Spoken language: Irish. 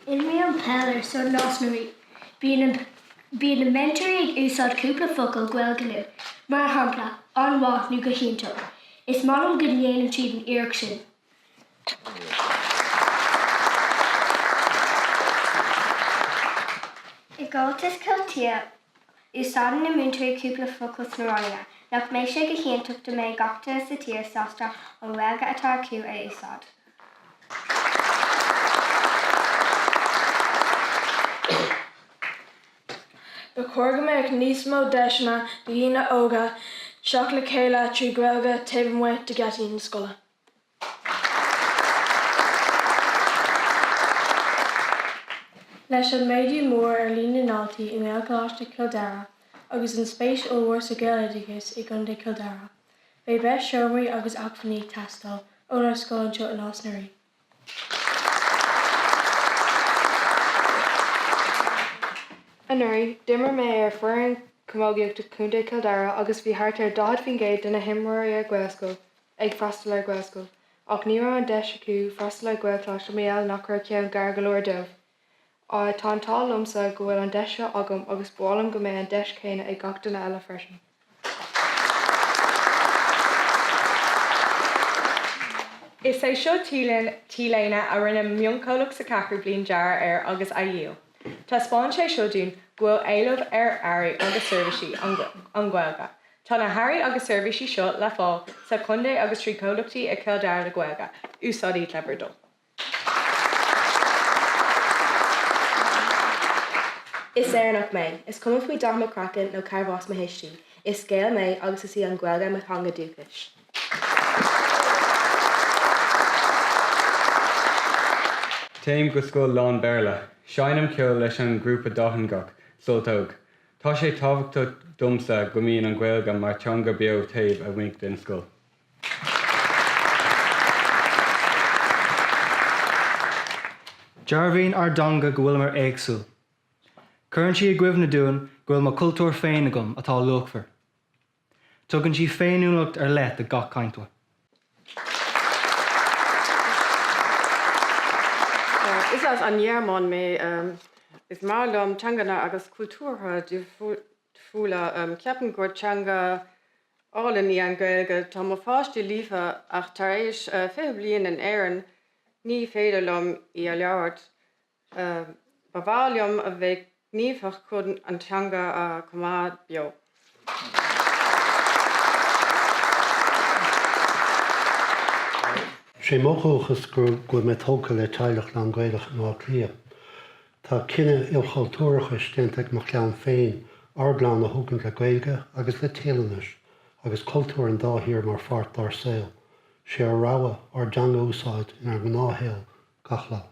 In mé an peller so násnaí, bíon na mentorí ag úsáid cúpla focail ghilgalú, mar hampla, anmhaith nó go hiantach. Is maith go dhéanamh tríd an iarracht sin. I gcomhaltas Cuid3, úsáideann na mentorí cúpla focail sna nach mbeidh sé go hiantach do mbeidh gachta sa tír sásta an bhfeilge atá acu a úsáid. Ba chóirga méid níos mó deisna do dhéine óga seach le chéile trí ghilga taobh muid de gataí na scoile. Leis an méidú mór ar lína náltaí I mbeadh gláiste Cuid3 agus an spéis ómhór sa Gaeilgeachtas I gContae Cuid3. Bé bheith seomraí agus acmhainní teastáil ónar scoilinseo in Osnaí. Anuraí, d'imir mé ar foireann Camogaíochta Cúntae Cuid3 agus bhí thart ar 200 de na himreoirí a Glasgow ag freastal ar Glasgow, ach ní raibh an deis acu freastal ar Gaeltachta méall nach raibh ceann gar go leor dubh. Tá an táil liomsa go bhfuil an deis seo agam agus bhálam go mbeidh an deis chéine ag gach duine eile freisin. Is é seo tíléine a rinne mioncholaach sa cachar bliain dear ar agus a díol. Tá spáin sé seo dún ghfuil éileamh ar airí agus seirbhísí an Gaeilge. Tá na hairí agus seirbhísí seo le fáil sa Contae agus trícholaachtaí a Cuid3 le Gaeilge, úsáidí clebardul. Is éarnach mé, is cuma faoi dama crackan nó carbhás ma histí, is scéal mé agus is í an Gaeilge me thanga dúchais. Téim go scoil lán béarla, seanam ceol leis an grúpa dothangach, soltóg. Tá sé tábhachtta domsa go mbíonn an Gaeilge mar teanga beo taobh a bhaint den scoil. Dearbhíonn ar danga go bhfuil mar éagsúil. Cuireann sí a gcuimh na dúin go bhfuil mar cultúr féin agam atá luachmhar. Tugann sí féinúlacht ar leith a gach cainteoir. Is as an dhearmán mé is mar lom teangana agus cultúrtha de fúla ceapan gur teanga álaní an Gaeilge tá má fáiste lífa ach tar éis fé bliain an éireann ní féidir lom I a leabhart. Ba bháiliom a bheith níomfach chun an teanga a cumáid beo. sé móchúchas go me tóca le teilech an Gaeilge ná clia. Tá cinenne ilchailtúracha stéanteach mar ceann féin arbláán na thugann le Gaeilge agus le téalanis agus cultúr an dáthír mar fart dar saoil, sé ar rabha ar deanga úsáid in ar gnáthhéal gach lá.